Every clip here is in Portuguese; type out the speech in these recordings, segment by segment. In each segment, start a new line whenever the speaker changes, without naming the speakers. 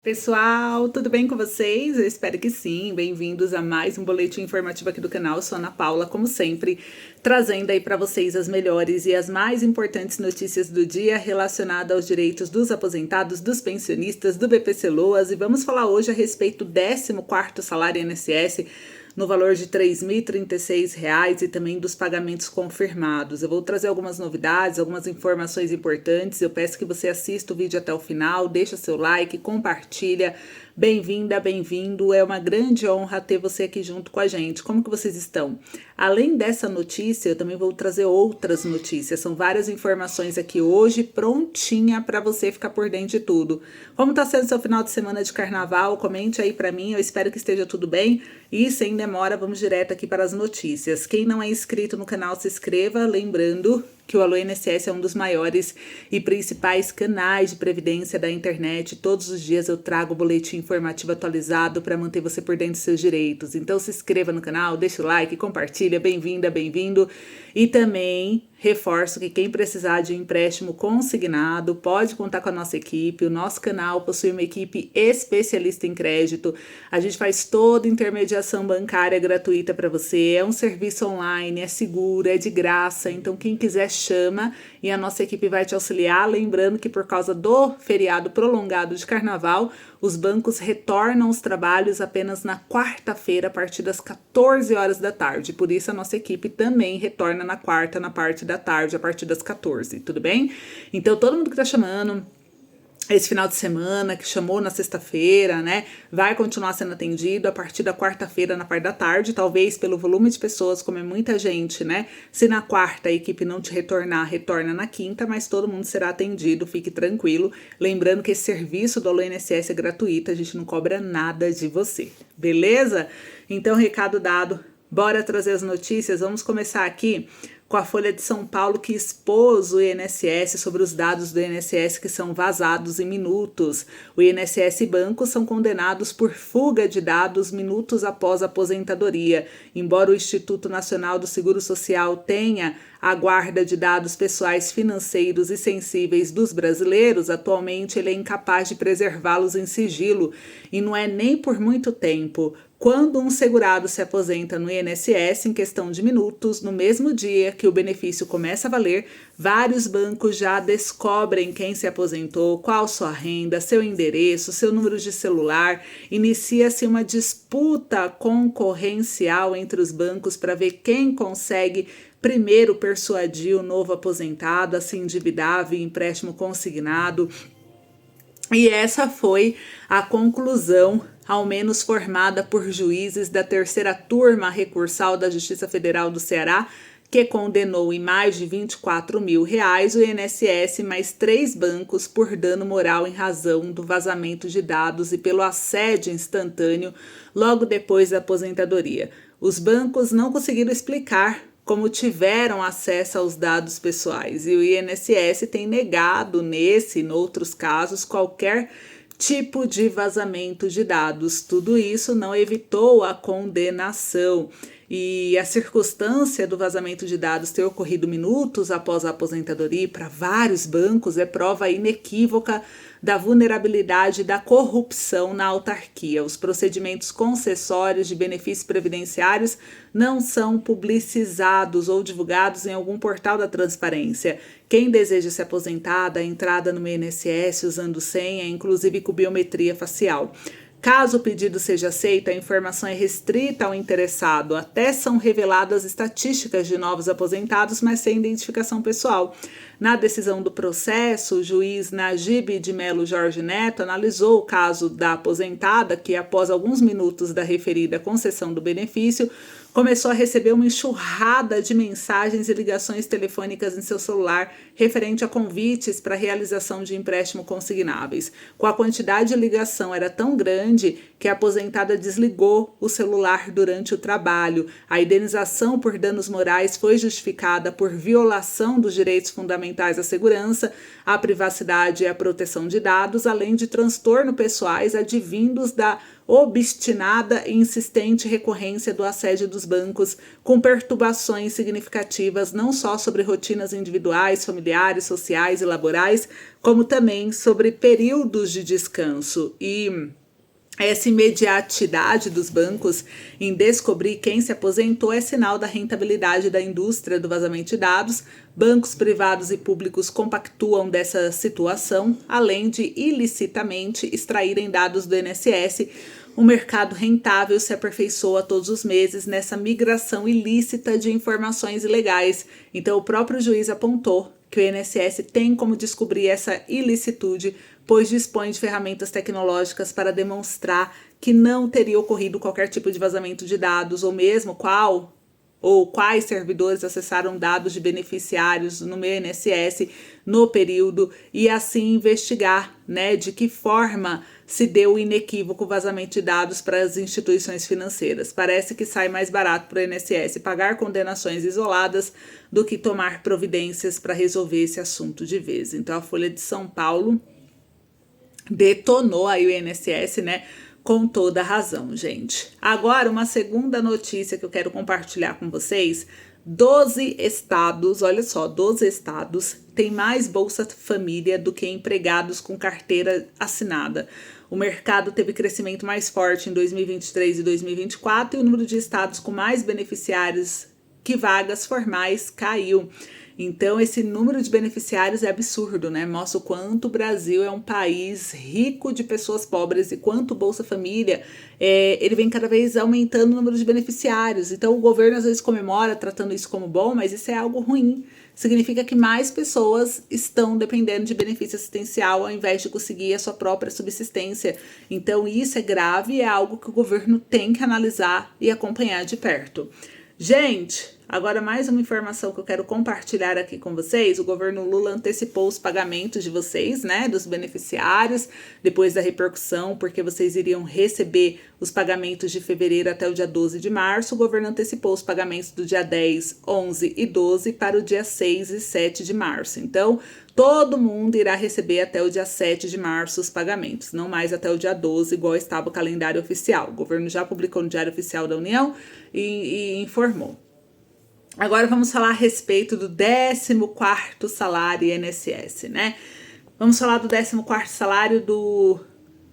Pessoal, tudo bem com vocês? Eu espero que sim. Bem-vindos a mais um boletim informativo aqui do canal. Eu sou a Ana Paula, como sempre, trazendo aí para vocês as melhores e as mais importantes notícias do dia relacionadas aos direitos dos aposentados, dos pensionistas, do BPC-Loas, e vamos falar hoje a respeito do 14º salário INSS no valor de R$ 3.036 e também dos pagamentos confirmados. Eu vou trazer algumas novidades, algumas informações importantes. Eu peço que você assista o vídeo até o final, deixa seu like, compartilha. Bem-vinda, bem-vindo. É uma grande honra ter você aqui junto com a gente. Como que vocês estão? Além dessa notícia, eu também vou trazer outras notícias. São várias informações aqui hoje, prontinha para você ficar por dentro de tudo. Como está sendo seu final de semana de carnaval? Comente aí para mim. Eu espero que esteja tudo bem. E sem demora, vamos direto aqui para as notícias. Quem não é inscrito no canal, se inscreva. Lembrando que o Alô INSS é um dos maiores e principais canais de previdência da internet. Todos os dias eu trago o boletim informativo atualizado para manter você por dentro dos seus direitos. Então se inscreva no canal, deixa o like, compartilha, bem-vinda, bem-vindo. E também reforço que quem precisar de um empréstimo consignado pode contar com a nossa equipe. O nosso canal possui uma equipe especialista em crédito. A gente faz toda intermediação bancária gratuita para você. É um serviço online, é seguro, é de graça. Então quem quiser chama e a nossa equipe vai te auxiliar. Lembrando que por causa do feriado prolongado de carnaval, os bancos retornam os trabalhos apenas na quarta-feira, a partir das 14 horas da tarde. Por isso, a nossa equipe também retorna na quarta, na parte da tarde, a partir das 14, tudo bem? Então, todo mundo que tá chamando esse final de semana, que chamou na sexta-feira, né, vai continuar sendo atendido a partir da quarta-feira na parte da tarde, talvez pelo volume de pessoas, como é muita gente, né, se na quarta a equipe não te retornar, retorna na quinta, mas todo mundo será atendido, fique tranquilo, lembrando que esse serviço do Alô INSS é gratuito, a gente não cobra nada de você, beleza? Então, recado dado, bora trazer as notícias, vamos começar aqui com a Folha de São Paulo, que expôs o INSS sobre os dados do INSS que são vazados em minutos. O INSS e bancos são condenados por fuga de dados minutos após a aposentadoria. Embora o Instituto Nacional do Seguro Social tenha a guarda de dados pessoais financeiros e sensíveis dos brasileiros, atualmente ele é incapaz de preservá-los em sigilo, e não é nem por muito tempo. Quando um segurado se aposenta no INSS em questão de minutos, no mesmo dia que o benefício começa a valer, vários bancos já descobrem quem se aposentou, qual sua renda, seu endereço, seu número de celular. Inicia-se uma disputa concorrencial entre os bancos para ver quem consegue primeiro persuadir o novo aposentado a se endividar via empréstimo consignado. E essa foi a conclusão, ao menos formada por juízes da terceira turma recursal da Justiça Federal do Ceará, que condenou em mais de R$24 mil o INSS mais 3 bancos por dano moral em razão do vazamento de dados e pelo assédio instantâneo logo depois da aposentadoria. Os bancos não conseguiram explicar como tiveram acesso aos dados pessoais, e o INSS tem negado nesse e noutros casos qualquer tipo de vazamento de dados. Tudo isso não evitou a condenação. E a circunstância do vazamento de dados ter ocorrido minutos após a aposentadoria para vários bancos é prova inequívoca da vulnerabilidade e da corrupção na autarquia. Os procedimentos concessórios de benefícios previdenciários não são publicizados ou divulgados em algum portal da transparência. Quem deseja se aposentar dá entrada no INSS usando senha, inclusive com biometria facial. Caso o pedido seja aceito, a informação é restrita ao interessado. Até são reveladas estatísticas de novos aposentados, mas sem identificação pessoal. Na decisão do processo, o juiz Najib de Melo Jorge Neto analisou o caso da aposentada que, após alguns minutos da referida concessão do benefício, começou a receber uma enxurrada de mensagens e ligações telefônicas em seu celular referente a convites para a realização de empréstimo consignáveis. Com a quantidade de ligação era tão grande que a aposentada desligou o celular durante o trabalho. A indenização por danos morais foi justificada por violação dos direitos fundamentais à segurança, à privacidade e à proteção de dados, além de transtornos pessoais advindos da obstinada e insistente recorrência do assédio dos bancos, com perturbações significativas não só sobre rotinas individuais, familiares, sociais e laborais, como também sobre períodos de descanso. E essa imediatidade dos bancos em descobrir quem se aposentou é sinal da rentabilidade da indústria do vazamento de dados. Bancos privados e públicos compactuam dessa situação, além de ilicitamente extraírem dados do INSS. O mercado rentável se aperfeiçoa todos os meses nessa migração ilícita de informações ilegais. Então, o próprio juiz apontou que o INSS tem como descobrir essa ilicitude, pois dispõe de ferramentas tecnológicas para demonstrar que não teria ocorrido qualquer tipo de vazamento de dados, ou mesmo quais servidores acessaram dados de beneficiários no meu INSS no período, e assim investigar, de que forma se deu o inequívoco vazamento de dados para as instituições financeiras. Parece que sai mais barato para o INSS pagar condenações isoladas do que tomar providências para resolver esse assunto de vez. Então, a Folha de São Paulo detonou aí o INSS, com toda a razão, gente. Agora, uma segunda notícia que eu quero compartilhar com vocês. 12 estados, olha só, 12 estados têm mais Bolsa Família do que empregados com carteira assinada. O mercado teve crescimento mais forte em 2023 e 2024 e o número de estados com mais beneficiários que vagas formais caiu. Então, esse número de beneficiários é absurdo, Mostra o quanto o Brasil é um país rico de pessoas pobres e quanto o Bolsa Família, ele vem cada vez aumentando o número de beneficiários. Então, o governo às vezes comemora tratando isso como bom, mas isso é algo ruim. Significa que mais pessoas estão dependendo de benefício assistencial ao invés de conseguir a sua própria subsistência. Então, isso é grave e é algo que o governo tem que analisar e acompanhar de perto. Gente, agora mais uma informação que eu quero compartilhar aqui com vocês. O governo Lula antecipou os pagamentos de vocês, dos beneficiários, depois da repercussão, porque vocês iriam receber os pagamentos de fevereiro até o dia 12 de março. O governo antecipou os pagamentos do dia 10, 11 e 12 para o dia 6 e 7 de março. Então, todo mundo irá receber até o dia 7 de março os pagamentos, não mais até o dia 12, igual estava o calendário oficial. O governo já publicou no Diário Oficial da União e informou. Agora vamos falar a respeito do 14º salário INSS, Vamos falar do 14º salário do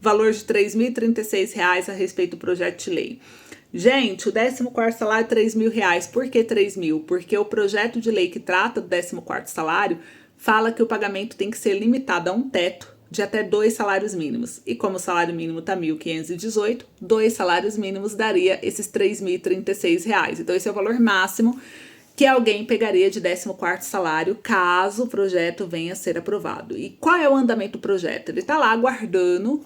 valor de R$ 3.036 a respeito do projeto de lei. Gente, o 14º salário é R$3.000. Por que 3.000? Porque o projeto de lei que trata do 14º salário fala que o pagamento tem que ser limitado a um teto de até 2 salários mínimos. E como o salário mínimo está 1.518, 2 salários mínimos daria esses R$ 3.036. Então, esse é o valor máximo que alguém pegaria de 14º salário caso o projeto venha a ser aprovado. E qual é o andamento do projeto? Ele está lá aguardando,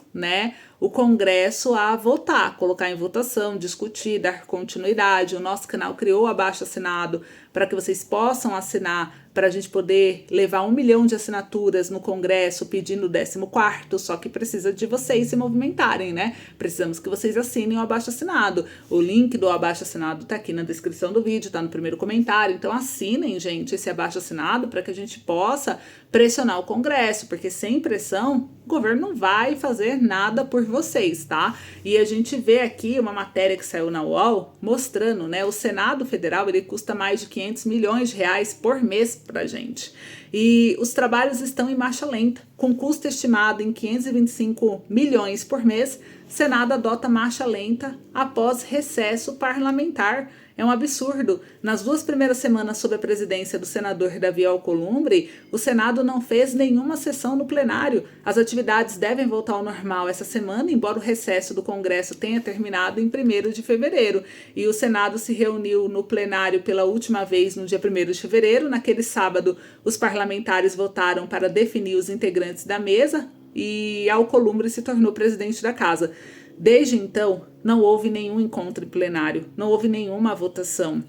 o Congresso a votar, colocar em votação, discutir, dar continuidade. O nosso canal criou o abaixo-assinado para que vocês possam assinar, para a gente poder levar 1 milhão de assinaturas no Congresso pedindo o 14º, só que precisa de vocês se movimentarem, Precisamos que vocês assinem o abaixo-assinado. O link do abaixo-assinado tá aqui na descrição do vídeo, tá no primeiro comentário. Então assinem, gente, esse abaixo-assinado para que a gente possa pressionar o Congresso, porque sem pressão o governo não vai fazer nada por vocês, tá? E a gente vê aqui uma matéria que saiu na UOL mostrando, o Senado Federal, ele custa mais de 500 milhões de reais por mês pra gente. E os trabalhos estão em marcha lenta, com custo estimado em 525 milhões por mês. Senado adota marcha lenta após recesso parlamentar. É um absurdo. Nas 2 primeiras semanas sob a presidência do senador Davi Alcolumbre, o Senado não fez nenhuma sessão no plenário. As atividades devem voltar ao normal essa semana, embora o recesso do Congresso tenha terminado em 1º de fevereiro. E o Senado se reuniu no plenário pela última vez no dia 1º de fevereiro. Naquele sábado, os parlamentares votaram para definir os integrantes da mesa e Alcolumbre se tornou presidente da casa. Desde então, não houve nenhum encontro plenário, não houve nenhuma votação.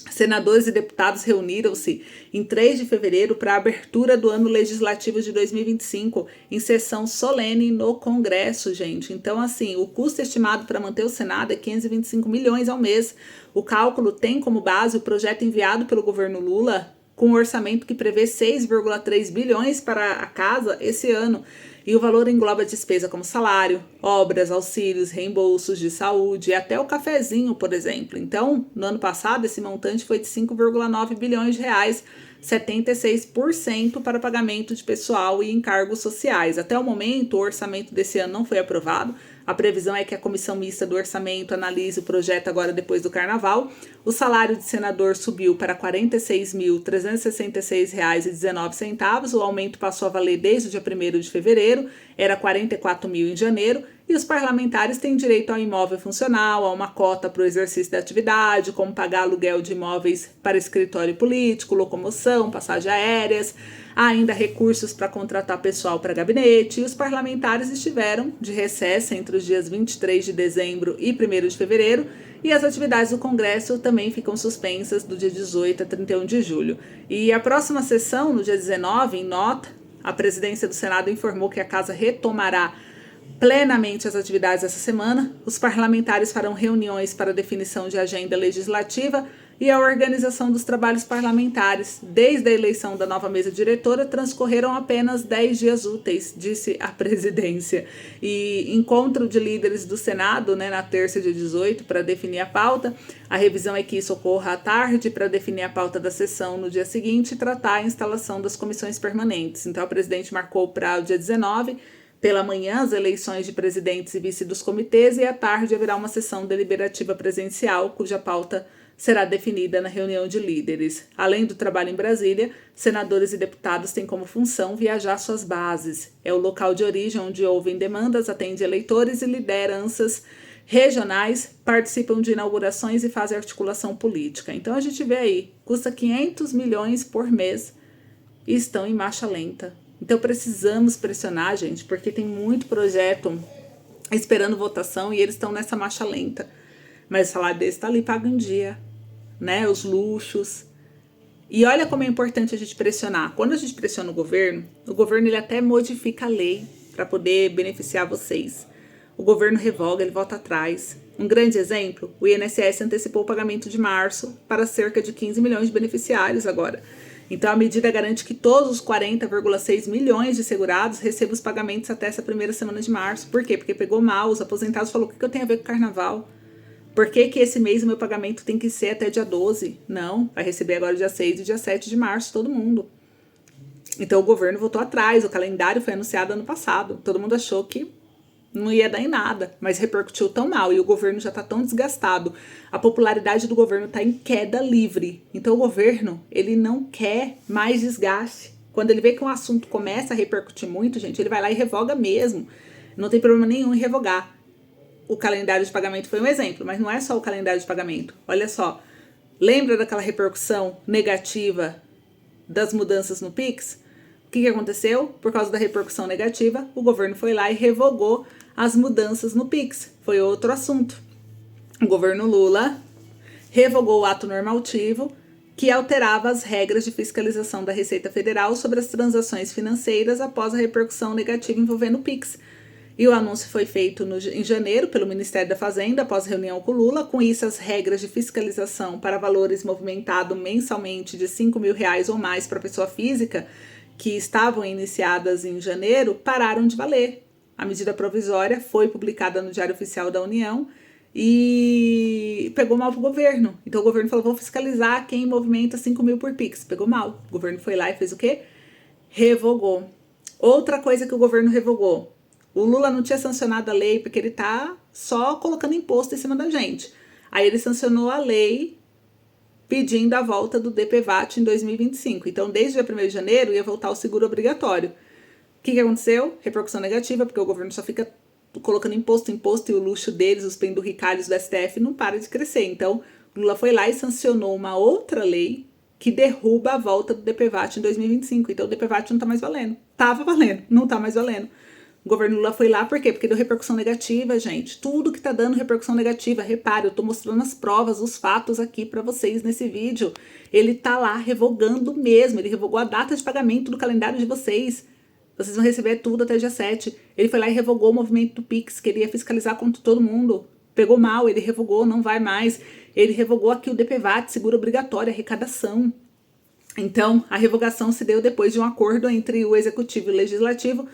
Senadores e deputados reuniram-se em 3 de fevereiro para a abertura do ano legislativo de 2025, em sessão solene no Congresso, gente. Então, assim, o custo estimado para manter o Senado é 525 milhões ao mês. O cálculo tem como base o projeto enviado pelo governo Lula com um orçamento que prevê 6,3 bilhões para a casa esse ano. E o valor engloba despesa como salário, obras, auxílios, reembolsos de saúde e até o cafezinho, por exemplo. Então, no ano passado, esse montante foi de 5,9 bilhões de reais, 76% para pagamento de pessoal e encargos sociais. Até o momento, o orçamento desse ano não foi aprovado. A previsão é que a Comissão Mista do Orçamento analise o projeto agora depois do Carnaval. O salário de senador subiu para R$ 46.366,19. O aumento passou a valer desde o dia 1º de fevereiro, era R$ 44 mil em janeiro. E os parlamentares têm direito ao imóvel funcional, a uma cota para o exercício da atividade, como pagar aluguel de imóveis para escritório político, locomoção, passagens aéreas, há ainda recursos para contratar pessoal para gabinete. E os parlamentares estiveram de recesso entre os dias 23 de dezembro e 1º de fevereiro, e as atividades do Congresso também ficam suspensas do dia 18 a 31 de julho. E a próxima sessão, no dia 19, em nota, a presidência do Senado informou que a casa retomará plenamente as atividades essa semana. Os parlamentares farão reuniões para definição de agenda legislativa e a organização dos trabalhos parlamentares. Desde a eleição da nova mesa diretora, transcorreram apenas 10 dias úteis, disse a presidência. E encontro de líderes do Senado, na terça, dia 18, para definir a pauta. A revisão é que isso ocorra à tarde para definir a pauta da sessão no dia seguinte e tratar a instalação das comissões permanentes. Então, a presidente marcou para o dia 19, pela manhã, as eleições de presidentes e vice dos comitês, e à tarde haverá uma sessão deliberativa presencial, cuja pauta será definida na reunião de líderes. Além do trabalho em Brasília, senadores e deputados têm como função viajar suas bases. É o local de origem onde ouvem demandas, atende eleitores e lideranças regionais, participam de inaugurações e fazem articulação política. Então a gente vê aí, custa 500 milhões por mês e estão em marcha lenta. Então precisamos pressionar, gente, porque tem muito projeto esperando votação e eles estão nessa marcha lenta. Mas o salário deles está ali, paga em dia, os luxos. E olha como é importante a gente pressionar. Quando a gente pressiona o governo ele até modifica a lei para poder beneficiar vocês. O governo revoga, ele volta atrás. Um grande exemplo, o INSS antecipou o pagamento de março para cerca de 15 milhões de beneficiários agora. Então, a medida garante que todos os 40,6 milhões de segurados recebam os pagamentos até essa primeira semana de março. Por quê? Porque pegou mal, os aposentados falaram, o que eu tenho a ver com o carnaval? Por que esse mês o meu pagamento tem que ser até dia 12? Não, vai receber agora dia 6 e dia 7 de março, todo mundo. Então, o governo voltou atrás, o calendário foi anunciado ano passado. Todo mundo achou que não ia dar em nada, mas repercutiu tão mal e o governo já está tão desgastado. A popularidade do governo está em queda livre. Então o governo, ele não quer mais desgaste. Quando ele vê que um assunto começa a repercutir muito, gente, ele vai lá e revoga mesmo. Não tem problema nenhum em revogar. O calendário de pagamento foi um exemplo, mas não é só o calendário de pagamento. Olha só, lembra daquela repercussão negativa das mudanças no Pix? O que aconteceu? Por causa da repercussão negativa, o governo foi lá e revogou as mudanças no Pix. Foi outro assunto. O governo Lula revogou o ato normativo que alterava as regras de fiscalização da Receita Federal sobre as transações financeiras após a repercussão negativa envolvendo o Pix. E o anúncio foi feito em janeiro pelo Ministério da Fazenda, após reunião com Lula. Com isso, as regras de fiscalização para valores movimentados mensalmente de R$5 mil ou mais para pessoa física, que estavam iniciadas em janeiro, pararam de valer. A medida provisória foi publicada no Diário Oficial da União e pegou mal para o governo. Então o governo falou, vou fiscalizar quem movimenta 5 mil por Pix. Pegou mal. O governo foi lá e fez o quê? Revogou. Outra coisa que o governo revogou. O Lula não tinha sancionado a lei porque ele tá só colocando imposto em cima da gente. Aí ele sancionou a lei pedindo a volta do DPVAT em 2025. Então, desde o dia 1º de janeiro, ia voltar o seguro obrigatório. O que aconteceu? Repercussão negativa, porque o governo só fica colocando imposto, e o luxo deles, os penduricalhos do STF, não para de crescer. Então, Lula foi lá e sancionou uma outra lei que derruba a volta do DPVAT em 2025. Então, o DPVAT não tá mais valendo. Tava valendo, não tá mais valendo. O governo Lula foi lá, por quê? Porque deu repercussão negativa, gente. Tudo que tá dando repercussão negativa. Repare, eu tô mostrando as provas, os fatos aqui pra vocês nesse vídeo. Ele tá lá revogando mesmo. Ele revogou a data de pagamento do calendário de vocês. Vocês vão receber tudo até dia 7. Ele foi lá e revogou o movimento do Pix, que ele ia fiscalizar contra todo mundo. Pegou mal, ele revogou, não vai mais. Ele revogou aqui o DPVAT, seguro obrigatório, arrecadação. Então, a revogação se deu depois de um acordo entre o Executivo e o Legislativo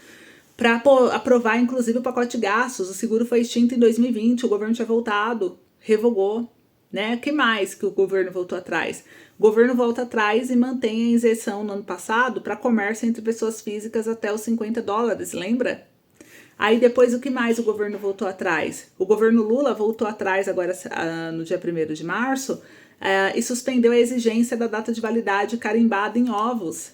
para aprovar, inclusive, o pacote de gastos. O seguro foi extinto em 2020, o governo tinha voltado, revogou, né? O que mais que o governo voltou atrás? O governo volta atrás e mantém a isenção no ano passado para comércio entre pessoas físicas até os $50, lembra? Aí depois o que mais o governo voltou atrás? O governo Lula voltou atrás agora no dia 1º de março e suspendeu a exigência da data de validade carimbada em ovos.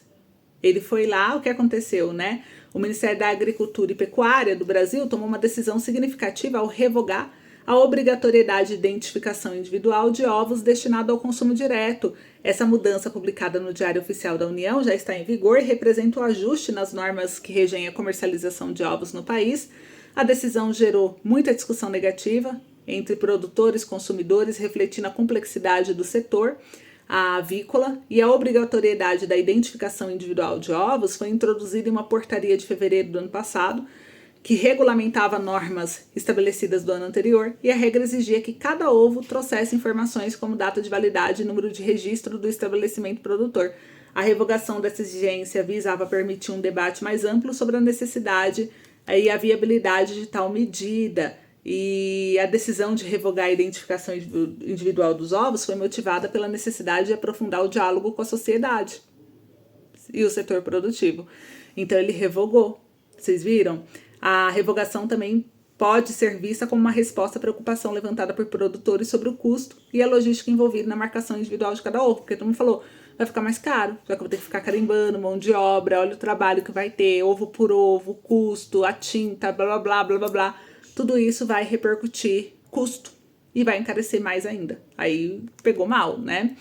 Ele foi lá, o que aconteceu, né? O Ministério da Agricultura e Pecuária do Brasil tomou uma decisão significativa ao revogar a obrigatoriedade de identificação individual de ovos destinado ao consumo direto. Essa mudança, publicada no Diário Oficial da União, já está em vigor e representa o ajuste nas normas que regem a comercialização de ovos no país. A decisão gerou muita discussão negativa entre produtores e consumidores, refletindo a complexidade do setor avícola, e a obrigatoriedade da identificação individual de ovos foi introduzida em uma portaria de fevereiro do ano passado, que regulamentava normas estabelecidas do ano anterior, e a regra exigia que cada ovo trouxesse informações como data de validade e número de registro do estabelecimento produtor. A revogação dessa exigência visava permitir um debate mais amplo sobre a necessidade e a viabilidade de tal medida. E a decisão de revogar a identificação individual dos ovos foi motivada pela necessidade de aprofundar o diálogo com a sociedade e o setor produtivo. Então ele revogou. Vocês viram? A revogação também pode ser vista como uma resposta à preocupação levantada por produtores sobre o custo e a logística envolvida na marcação individual de cada ovo, porque todo mundo falou, vai ficar mais caro, já que eu vou ter que ficar carimbando, mão de obra, olha o trabalho que vai ter, ovo por ovo, custo, a tinta, blá blá blá blá blá blá. Tudo isso vai repercutir custo e vai encarecer mais ainda. Aí pegou mal, né?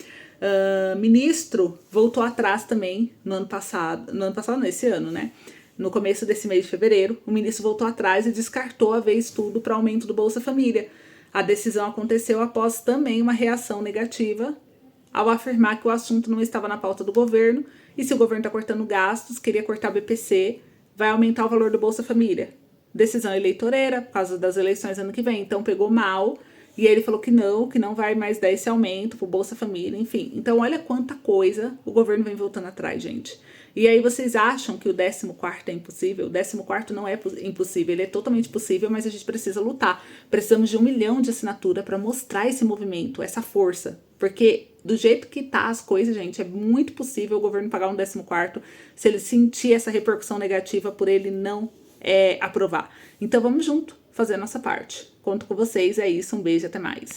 Ministro voltou atrás também nesse ano, né? No começo desse mês de fevereiro, o ministro voltou atrás e descartou a ver estudo para aumento do Bolsa Família. A decisão aconteceu após também uma reação negativa ao afirmar que o assunto não estava na pauta do governo e se o governo está cortando gastos, queria cortar o BPC, vai aumentar o valor do Bolsa Família. Decisão eleitoreira, por causa das eleições ano que vem, então pegou mal, e ele falou que não vai mais dar esse aumento pro Bolsa Família, enfim. Então olha quanta coisa o governo vem voltando atrás, gente. E aí vocês acham que o 14º é impossível? O 14º não é impossível, ele é totalmente possível, mas a gente precisa lutar. Precisamos de 1 milhão de assinatura para mostrar esse movimento, essa força, porque do jeito que tá as coisas, gente, é muito possível o governo pagar um 14º se ele sentir essa repercussão negativa por ele não aprovar. Então vamos junto fazer a nossa parte. Conto com vocês, é isso, um beijo, até mais.